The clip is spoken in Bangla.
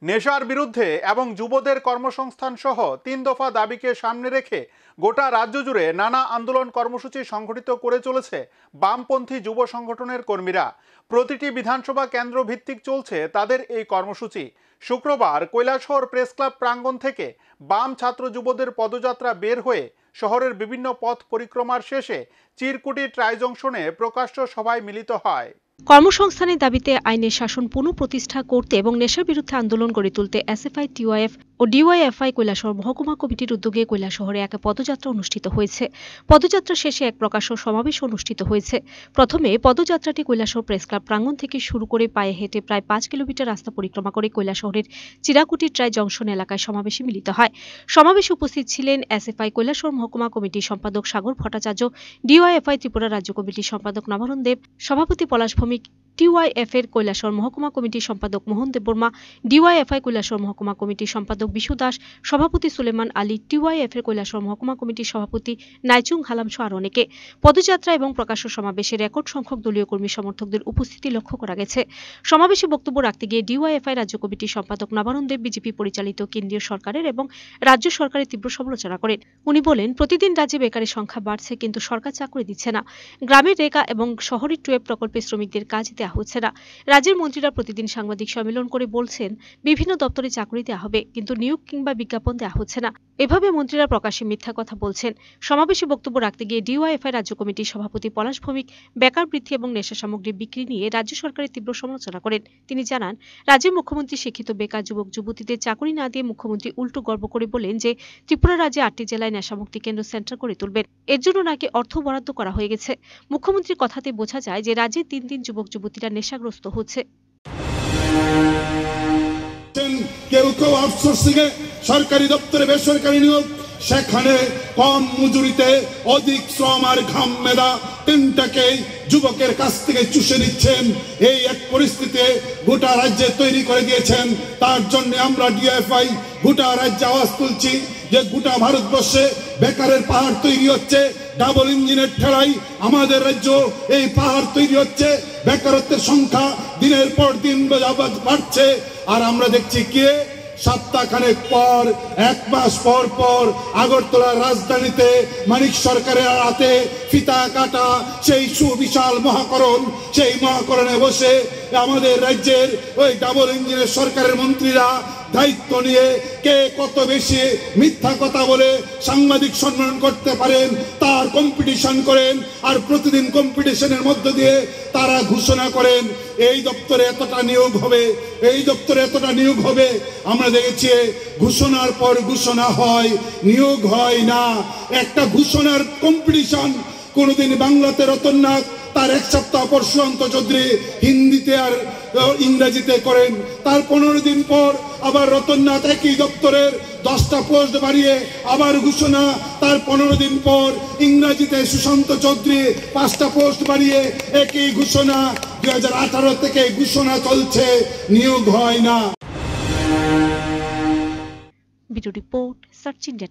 নেশার বিরুদ্ধে এবং যুবদের কর্মসংস্থান সহ ৩ দফা দাবিকে সামনে রেখে গোটা রাজ্য জুড়ে নানা আন্দোলন কর্মসূচি সংগঠিত করে চলেছে বামপন্থী যুব সংগঠনের কর্মীরা। প্রতিটি বিধানসভা কেন্দ্র ভিত্তিক চলছে তাদের এই কর্মসূচি। শুক্রবার কৈলাসহর প্রেস ক্লাব প্রাঙ্গণ থেকে বাম ছাত্র যুবদের পদযাত্রা বের হয়ে শহরের বিভিন্ন পথ পরিক্রমার শেষে চিরকুটি ট্রাই জংশনে প্রকাশ্য সভায় মিলিত হয়। কর্মসংস্থানের দাবিতে আইনের শাসন পুনঃপ্রতিষ্ঠা করতে এবং নেশার বিরুদ্ধে আন্দোলন গড়ে তুলতে এসএফআই, টিওয়াইএফ ও ডিওয়াইএফআই কৈলাসহর মহকুমা কমিটির উদ্যোগে কৈলাসহরে এক পদযাত্রা অনুষ্ঠিত হয়েছে। পদযাত্রা শেষে এক প্রকাশ্য সমাবেশ অনুষ্ঠিত হয়েছে। প্রথমে পদযাত্রাটি কৈলাসহর প্রেস ক্লাব প্রাঙ্গণ থেকে শুরু করে পায়ে হেঁটে প্রায় 5 কিলোমিটার রাস্তা পরিক্রমা করে কৈলাসহরের চিরাকুটি ট্রাই জংশন এলাকায় সমাবেশে মিলিত হয়। সমাবেশে উপস্থিত ছিলেন এসএফআই কৈলাসহর মহকুমা কমিটির সম্পাদক সাগর ভট্টাচার্য, ডিওয়াইএফআই ত্রিপুরা রাজ্য কমিটির সম্পাদক নবারুণ দেব, সভাপতি পলাশ ভৌমিক, টিওয়াইএফ এর কৈলাসহর মহকুমা কমিটির সম্পাদক মোহন দেববর্মা, ডিওয়াইএফআই কৈলাসহর মহকুমা কমিটির সম্পাদক বিশু দাস, সভাপতি সুলেমান আলী, টিওয়াইএফ এর কৈলাসহর মহকুমা কমিটির সভাপতি নাইচুং হালাম সহ আরো অনেকে। পদযাত্রা এবং প্রকাশ্য সমাবেশে রেকর্ড সংখ্যক দলীয় কর্মী সমর্থকদের উপস্থিতি লক্ষ্য করা গেছে। সমাবেশে বক্তব্য রাখতে গিয়ে ডিওয়াইএফআই রাজ্য কমিটির সম্পাদক নবারুণ দেব বিজেপি পরিচালিত কেন্দ্রীয় সরকারের এবং রাজ্য সরকারের তীব্র সমালোচনা করেন। উনি বলেন, প্রতিদিন রাজ্যে বেকারের সংখ্যা বাড়ছে কিন্তু সরকার চাকরি দিচ্ছে না। গ্রামের রেগা এবং শহরের টুয়েব প্রকল্পে শ্রমিকদের কাজ দেওয়া হচ্ছে না। রাজ্যের মন্ত্রীরা প্রতিদিন সাংবাদিক সম্মেলন করে বলছেন বিভিন্ন দপ্তরে চাকরি দেওয়া হবে, কিন্তু নিয়োগ কিংবা বিজ্ঞাপন দেওয়া হচ্ছে না। এভাবে মন্ত্রীরা প্রকাশ্যে মিথ্যা কথা বলছেন। সমাবেশে বক্তব্য রাখতে গিয়ে ডিওয়াইএফআই রাজ্য কমিটির সভাপতি পলাশ ভৌমিক বেকার বৃদ্ধি এবং নেশা সামগ্রী বিক্রি নিয়ে রাজ্য সরকারের তীব্র সমালোচনা করেন। তিনি জানান, রাজ্যের মুখ্যমন্ত্রী শিক্ষিত বেকার যুবক যুবতীদের চাকরি না দিয়ে মুখ্যমন্ত্রী উল্টো গর্ব করে বলেন যে ত্রিপুরা রাজ্যে 8টি জেলায় নেশামুক্তি কেন্দ্র সেন্টার করে তুলবেন। এর জন্য নাকি অর্থ বরাদ্দ করা হয়ে গেছে। মুখ্যমন্ত্রীর কথাতে বোঝা যায় যে রাজ্যে দিন দিন যুবক যুবতীরা নেশাগ্রস্ত হচ্ছে। কেউ কেউ আউটসোর্সিং এ সরকারি দপ্তরে বেসরকারি নিয়োগ, সেখানে কম মজুরিতে অধিক শ্রম আর ঘাম মেধা তিনটাকে যুবকের কাছ থেকে চুষে নিচ্ছেন। এই এক পরিস্থিতি গোটা রাজ্যে তৈরি করে দিয়েছেন। তার জন্য আমরা ডিএফআই গোটা রাজ্যে আওয়াজ তুলছি যে গোটা ভারতবর্ষে বেকারের পাহাড় তৈরি হচ্ছে। ডাবল ইঞ্জিনের ঠেলাই আমাদের রাজ্য এই পাহাড় তৈরি হচ্ছে। বেকারত্বের সংখ্যা দিনের পর দিন বাড়ছে। আর আমরা দেখছি কি সপ্তাহখানেক পর, 1 মাস পর পর আগরতলার রাজধানীতে মানিক সরকারের হাতে ফিতা কাটা সেই সুবিশাল মহাকরণ, সেই মহাকরণে বসে আমাদের রাজ্যের ওই ডাবল ইঞ্জিনের সরকারের মন্ত্রীরা দায়িত্ব নিয়ে কে কত বেশি মিথ্যা কথা বলে সাংবাদিক সম্মেলন করতে পারেন তার কম্পিটিশন করেন। আর প্রতিদিন কম্পিটিশনের মধ্য দিয়ে তারা ঘোষণা করেন এই দপ্তরে এতটা নিয়োগ হবে, এই দপ্তরে এতটা নিয়োগ হবে। আমরা দেখেছি ঘোষণার পর ঘোষণা হয়, নিয়োগ হয় না। একটা ঘোষণার কম্পিটিশন কোনদিন বাংলাতে রতননাথ তার 1 সপ্তাহ পর সুশান্ত চৌধুরী হিন্দিতে আর ইংরেজিতে করেন। তার 15 দিন পর আবার রতননাথ একই দপ্তরের 10টা পোস্ট বাড়িয়ে আবার ঘোষণা। তার 15 দিন পর ইংরেজিতে সুশান্ত চৌধুরী 5টা পোস্ট বাড়িয়ে একই ঘোষণা। 2018 থেকে ঘোষণা চলছে, নিয়োগ হয় না। Bureau report, search India.